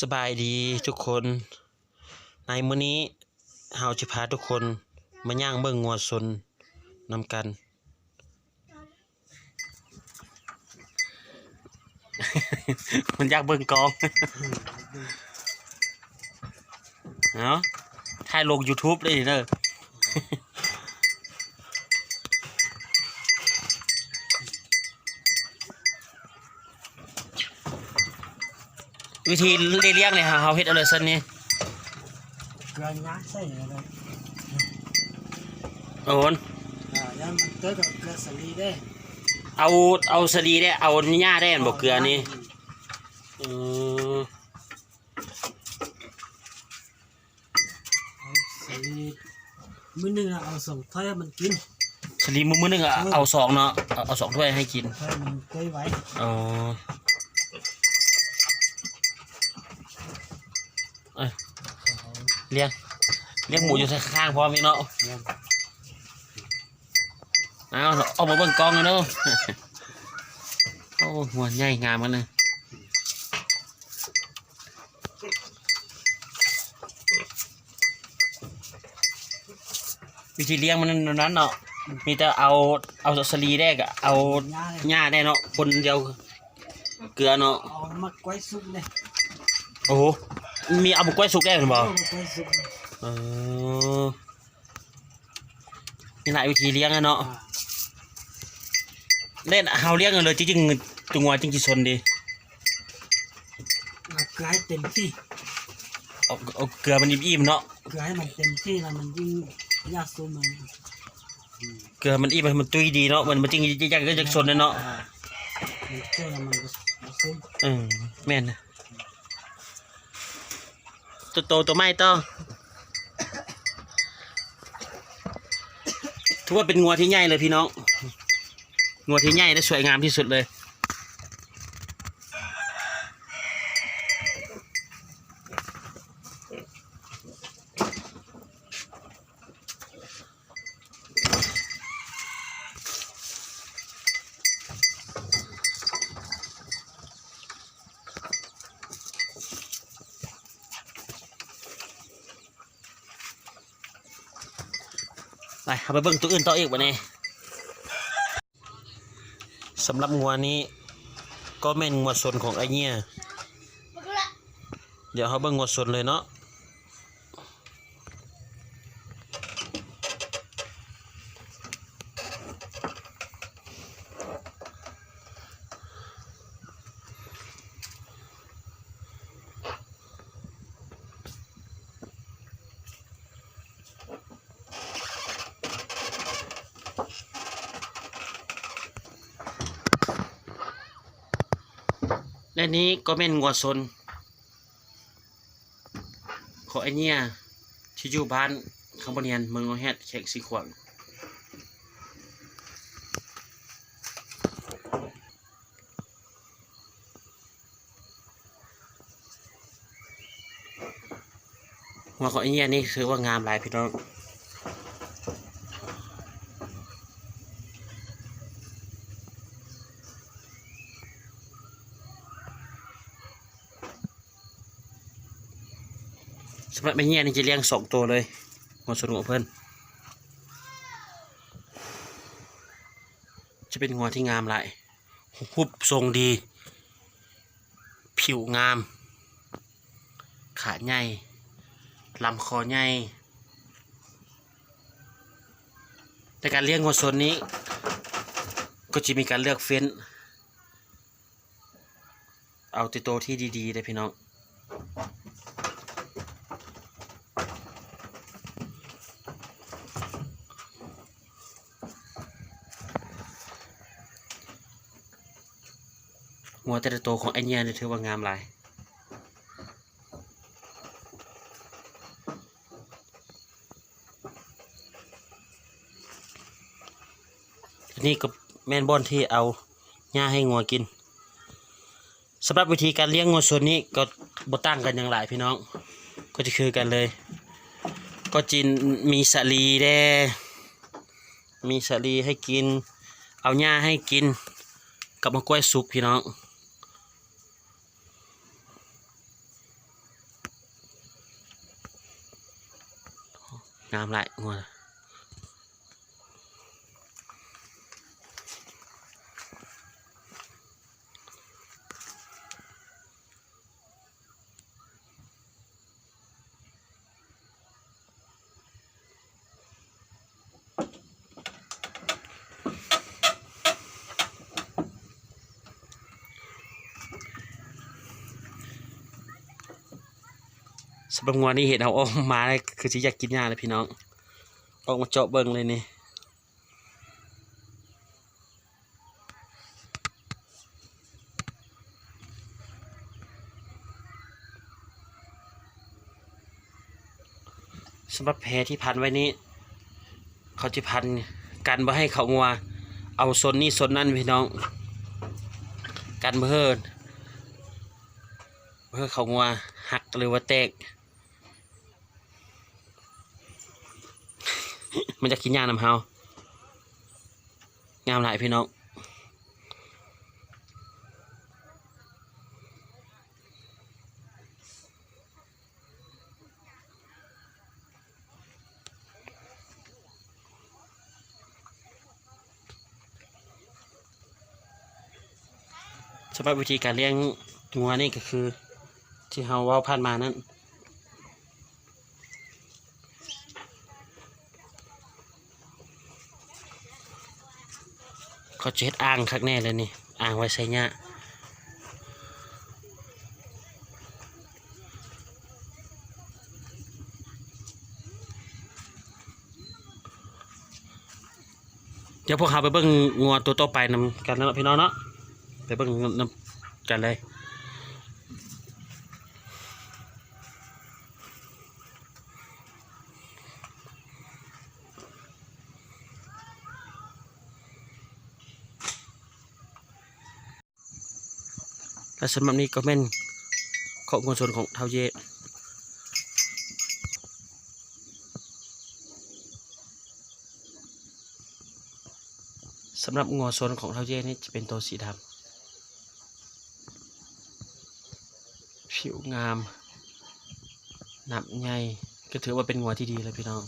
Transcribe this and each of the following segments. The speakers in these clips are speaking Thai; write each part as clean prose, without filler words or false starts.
สบายดีทุกคนในมื้อนี้เฮาจะพาทุกคนมาย่างเบิ่งงัวสนนำกัน มันอยากเบิ่งกอง เนาะถ่ายลง YouTube เลยเด้อ วิธีเลี้ยงเนี่ยเฮาเฮ็ดเอาเลยซั่นนี่ เกลือยักษ์ใส่อะไร โอน แล้วมันเกิดกับเกลือสลีได้ เอาสลีได้เอาหญ้าได้บ่เกลือนี่อือ สลีมื้อนึงเอาส่งถ้วยมันกิน สลีมื้อนึงเอา2เนาะเอา2ถ้วยให้กิน ถ้วยมันเกยไว้ อ๋อเลี้ยงหมูอยู่ข้างๆพร้อมอีกเนาะเอามาเบิ่งกองกันเนาะ โอ้หัวใหญ่งามกันเลยวิธีเลี้ยงมันนั้นเนาะมีแต่เอาสลีแรกเอาหญ้าได้เนาะคนเดียวเกลือเนาะ เอามาก้อยซุปเลย โอ้โหมีเอาบุกล้วยสุกได้หรือเปล่า ก้อยซุป มีหลายวิธีเลี้ยงอะเนาะเล่นเฮาเลี้ยงเลยจริงๆตัวงัวจริงๆสนดี เกลือให้เต็มที่ เอาเกลือมันอิ่มๆเนาะ เกลือให้มันเต็มที่แล้วมันยิ่งยากซุปมัน เกลือมันอิ่มมันตุ้ยดีเนาะมันจริงๆก็จะสนเลยเนาะ มันเกลือแล้วมันก็ซุป แม่นนะตัวไม่ต้องถือว่าเป็นงัวที่ใหญ่เลยพี่น้องงัวที่ใหญ่และสวยงามที่สุดเลยไปเอาไปเบิ่งตัวอื่นต่ออีกวะเนี่ยสำหรับงัวนี้ก็แม่นงัวสนของไอเนี่ยเดี๋ยวเขาเบิ่งงัวสนเลยเนาะและนี้ก็แม่นงัวสนของไอเนี่ยที่อยู่บ้านข้างบนเนียนเมืองโอแฮดแขกสีขวางหัวของไอเนี่ยนี่คือว่างามหลายพี่น้องสำหรับไอเนี่ยนี่จะเลี้ยง2ตัวเลยงัวสนของเพิ่นจะเป็นงัวที่งามหลายรูปทรงดีผิวงามขาใหญ่ลำคอใหญ่ในการเลี้ยงงัวสนนี้ก็จะมีการเลือกเฟ้นเอาตัวที่ดีๆเลยพี่น้องงัวแต่ละตัวของไอเนี่ยถือว่างามหลายนี่ก็แม่นบอนที่เอาหญ้าให้งัวกินสำหรับวิธีการเลี้ยงงัวส่วนนี้ก็บ่ต่างกันอย่างไรพี่น้องก็จะคือกันเลยก็จินมีสาลีแด้มีสาลีให้กินเอาหญ้าให้กินกับมะกล้วยสุกพี่น้อง งามหลายงัวสำหรับงัวนี่เห็นเอาออกมาเลยคือที่อยากกินหญ้าเลยพี่น้องออกมาเจาะเบิ่งเลยนี่สำหรับแพที่พันไว้นี้เขาจะพันกันบ่ให้เขางัวเอาโซนนี้โซนนั้นพี่น้องกันเพื่อเขางัวหักหรือว่าแตก มันจะกินยานำเฮางามหลายพี่น้องสำหรับวิธีการเลี้ยงงัวนี่ก็คือที่เฮาเว้าผ่านมานั้นเขาจะเฮ็ดอ่างคักแน่เลยนี่อ่างไว้ใส่หญ้าเดี๋ยวพวกเขาไปเบิ่งงัวตัวต่อไปนำกันนะพี่น้องเนาะไปเบิ่งนำกันเลยและสำหรับนี้ก็แม่นของงัวชนของเท้าเยสำหรับงัวชนของเท้าเยนี่จะเป็นตัวสีดำผิวงามหนับใหญ่ก็ถือว่าเป็นงัวที่ดีเลยพี่น้อง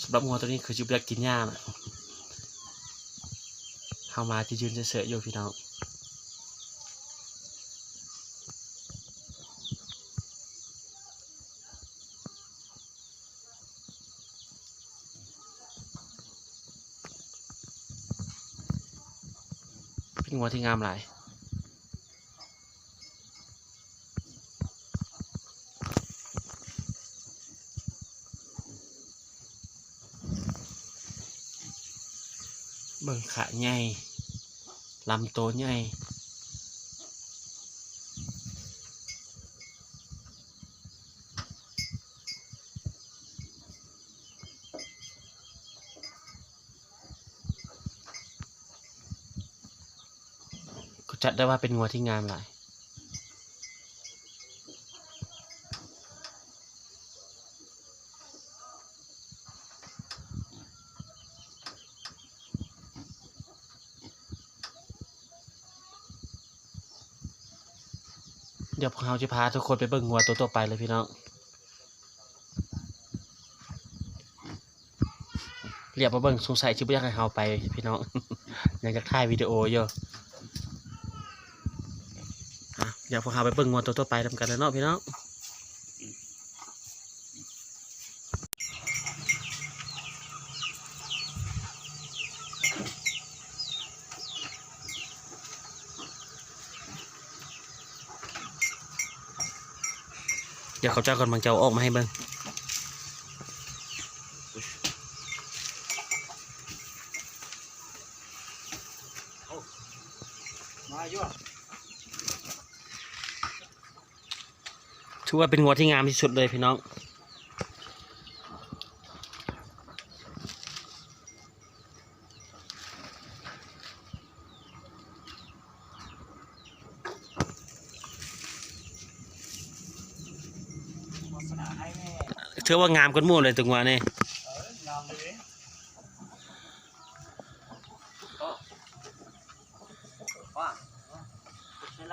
สำหรับงัวตัวนี้คือจุบอยากกินหญ้านะเข้ามาที่ยืนเฉยๆอยู่พี่น้องเป็นงัวที่งามหลายเบิ่งขาใหญ่ลำโตใหญ่ก็จัดได้ว่าเป็นงัวที่งามหลายเดี๋ยวพวกเราจะพาทุกคนไปเบิ่งงัวตัวต่อไปเลยพี่น้องเรียกมาเบิ่งสงสัยชิบอยากให้เราไปพี่น้อง อยากจะถ่ายวิดีโออยู่เดี๋ยวพวกเราไปเบิ่งงัวตัวต่อไปทำกันเลยเนาะพี่น้องเดี๋ยวเขาเจ้าก่อนบางเจ้าออกมาให้เบิ่งถือว่าเป็นงัวที่งามที่สุดเลยพี่น้องถือว่างามกันหมดเลยตัวงัวนี่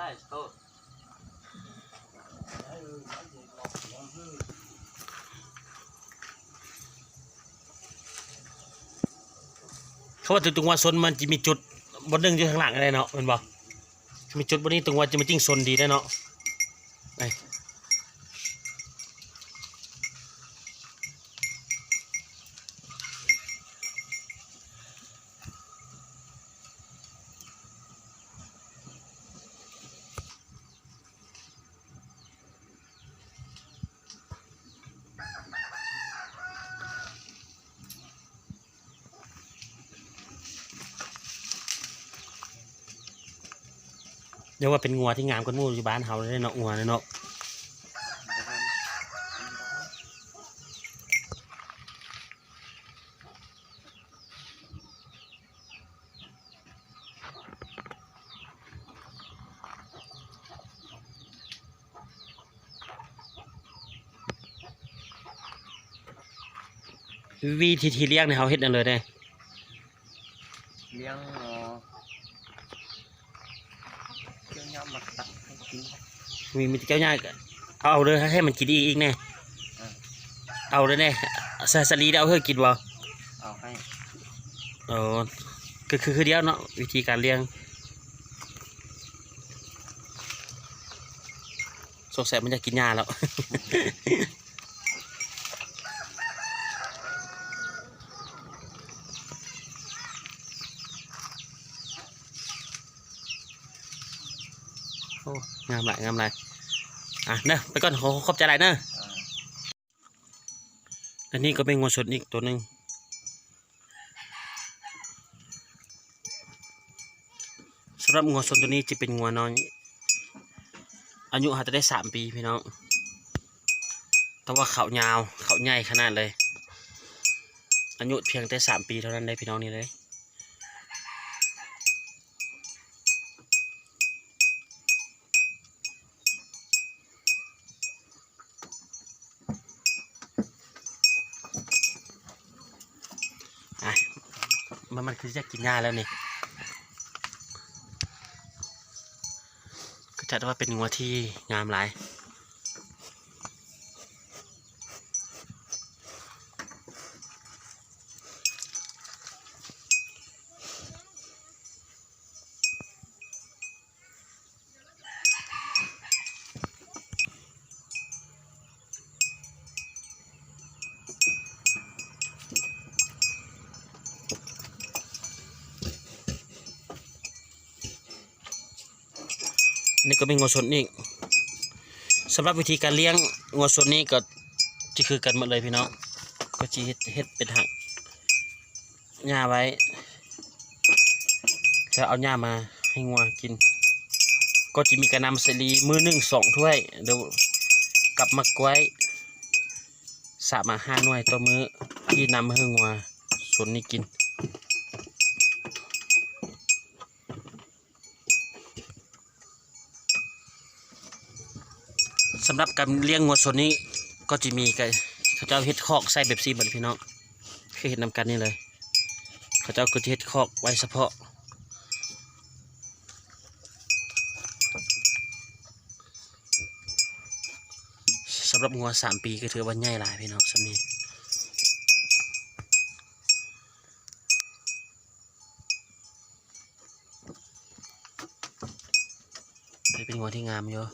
ได้โทษเขาว่าตรงว่าซนมันจะมีจุดบนนึงอยู่ข้างหลังอะไรเนาะเป็นบ่มีจุดบนนี้ตรงว่าจะมาจิ้งซนดีได้เนาะไอเรียกว่าเป็นงัวที่งามกันมู่อยู่บ้านเฮาเลยเนาะงัวเนาะวิธีที่เลี้ยงเนี่ยเขาเฮ็ดนั่นเลยเนี่ย เลี้ยงเลี้ยงยำมาตัดให้กิน มีเจ้าย่าเอาเลยให้มันกินอีกเนี่ยเอาเลยเนี่ยสลีเอาเพื่อกินบ่ เอาให้ อ๋อคือเดียวเนาะวิธีการเลี้ยงสงสัยมันจะกินหญ้าแล้ว โอ้งามหลายงามหลายอ่ะเนอะไปก่อนขอบใจหลายเนอะอันนี้ก็เป็นงัวสดอีกตัวหนึ่งสำหรับงัวสดตัวนี้จะเป็นงัวน้อยอายุอาจจะได้3 ปีพี่น้องแต่ว่าเขายาวเขาใหญ่ขนาดเลยอายุเพียงแต่3 ปีเท่านั้นเลยพี่น้องนี่เลยมันคือจะกินหญ้าแล้วนี่ก็จัดว่าเป็นงัวที่งามหลายนี่ก็เป็นงัวสดนี่สำหรับวิธีการเลี้ยงงัวสดนี่ก็จะคือกันหมดเลยพี่น้องก็จะเฮ็ดเป็นหักหญ้าไว้แล้วเอาหญ้ามาให้งัวกินก็จะมีกระนำเสลีมือ1 2 ถ้วยเดี๋ยวกลับมากล้วย3 มา 5 หน่วยต่อมื้อที่นำมาให้งัวสดนี่กินสำหรับการเลี้ยงงัวสดนี้ก็จะมีเขาเจ้าเฮ็ดคอกใส่แบบซีเหมือนพี่น้องคือเห็นนำกันนี่เลยเขาเจ้าก็จะเฮ็ดคอกไว้เฉพาะสำหรับงัว3 ปีก็ถือว่าใหญ่หลายพี่น้องสำนี้เป็นงัวที่งามอยู่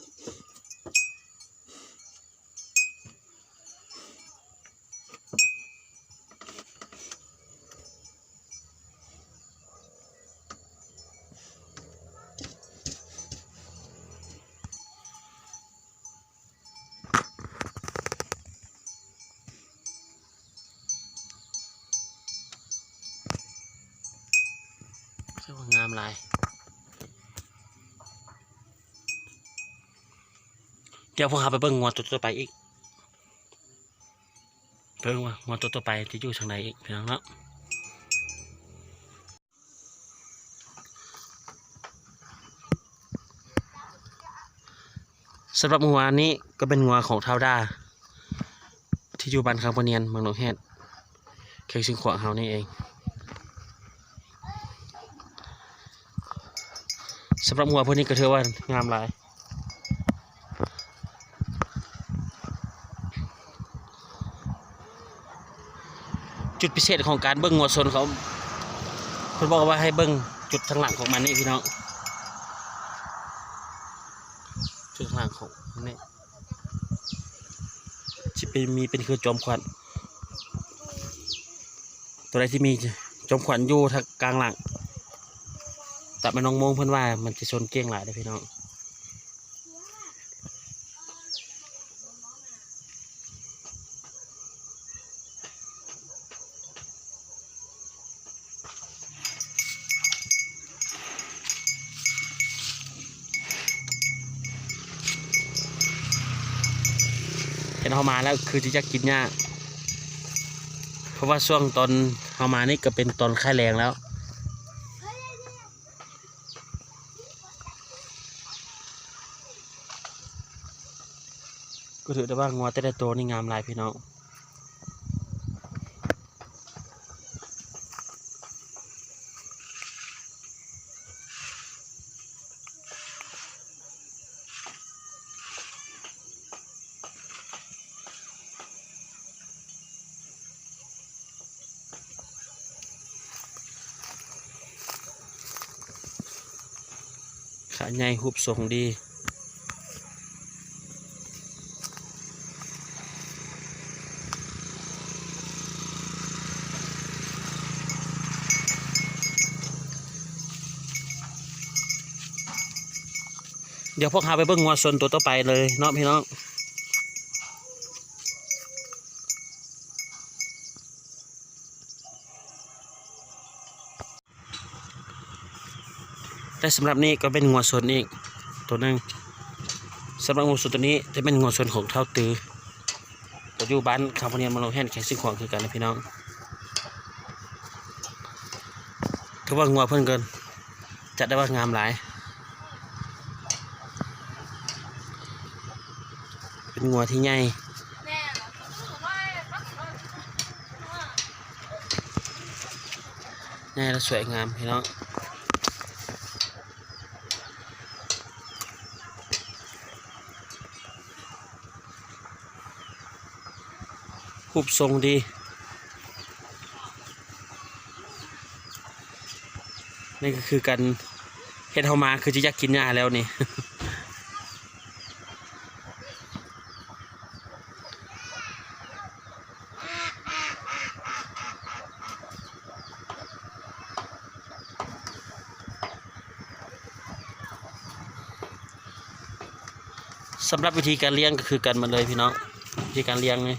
ถือว่างามหลายเดี๋ยวพวกเราไปเบิ่งงัวตัวไปอีกเบิ่งว่างัวตัวไปที่อยู่ทางไหนอีกพี่น้องเนาะสำหรับงัวนี้ก็เป็นงัวของท้าวดาที่อยู่บ้านคางปะเนียนเมืองหนองแฮดเขตสิงขวางเฮานี่เอง สำหรับงัวพวกนี้ก็ถือว่างามหลายจุดพิเศษของการเบิ้งงัวชนเขาเพิ่นบอกว่าให้เบิ้งจุดทางหลังของมันนี่พี่น้องจุดทางหลังของนี่จะเป็นคือจอมขวัญตัวใดที่มีจอมขวัญอยู่ทางกลางหลังแต่มันน้องโมงเพิ่นว่ามันจะชนเกี้ยงหลายเลยพี่น้องเห็นเขามาแล้วคือจะกินยากเพราะว่าช่วงตอนเขามานี่ก็เป็นตอนค่ายแรงแล้วก็ถือได้ว่างัวแต่ละตัวนี่งามหลายพี่น้องขาใหญ่หุบทรงดีเดี๋ยวพวกเราไปเบิ่งงัวชนตัวต่อไปเลยเนาะพี่น้องแต่สำหรับนี้ก็เป็นงัวชนอีกตัวหนึ่งสำหรับงัวชนตัวนี้จะเป็นงัวชนของเท่าตือก็อยู่บ้านคาร์บอเนียนมาลงแห่นแข่งซิ่งของคือกันนะพี่น้องถือว่างัวเพิ่นเกินจัดได้ว่างามหลายเป็นงัวที่ใหญ่ใหญ่และสวยงามพี่น้องรูปทรงดีนี่ก็คือการเฮ็ดเฮามาคือจะอยากกินหญ้าแล้วนี่ สำหรับวิธีการเลี้ยงก็คือกันมาเลยพี่น้องวิธีการเลี้ยงนี่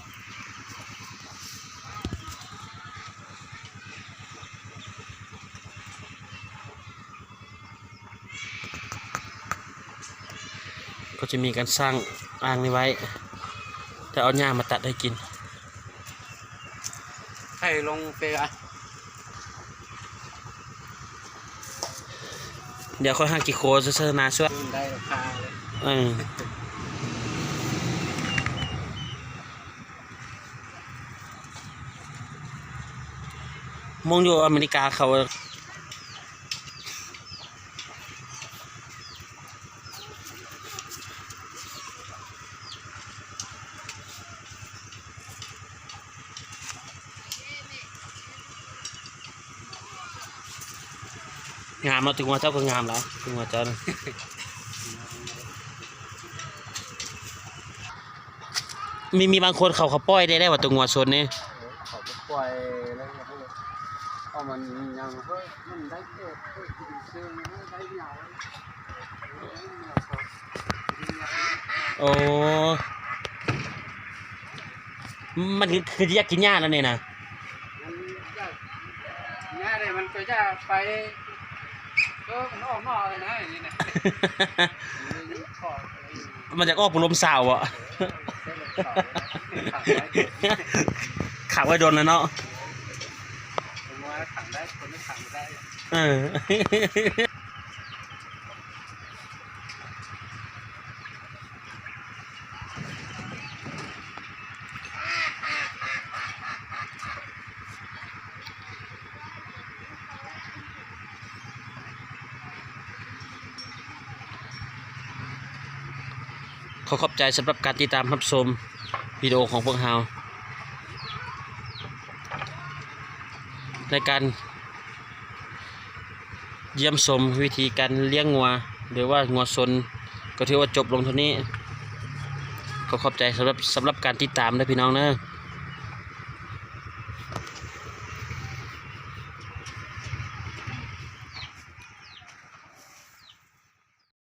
ก็จะมีการสร้างอ่างนี้ไว้แต่เอาหญ้ามาตัดให้กิน ให้ลงไปอ่ะ เดี๋ยวค่อยหากี่โคเซอร์นาช่วย ได้ราคาเลย มองอยู่อเมริกาเขางามเราถึงว่าเจ้าก็งามแล้วถึงว่าเจ้ามีบางคนเขาปล่อยได้ว่าตัวงัวชนนี่ เขาจะปล่อยแล้วก็เอามันยังเฮ้ยมันได้เก็บเฮ้ยซื้อได้เหนียว โอ้มันคืออยากกินหญ้าแล้วนี่นะ ง่ายเลยมันก็จะไปก็มันออกนอกเลยนะอย่างนี้นะ มันจะออกปลมสาวอ่ะขังไว้โดนแล้วเนาะขังได้คนไม่ขังไม่ได้ เออ ขอขอบใจสำหรับการติดตามรับชมวิดีโอของพวกเราในการเยี่ยมชมวิธีการเลี้ยงงัวหรือว่างัวชนก็ถือว่าจบลงเท่านี้ขอขอบใจสำหรับการติดตามนะพี่น้องนะ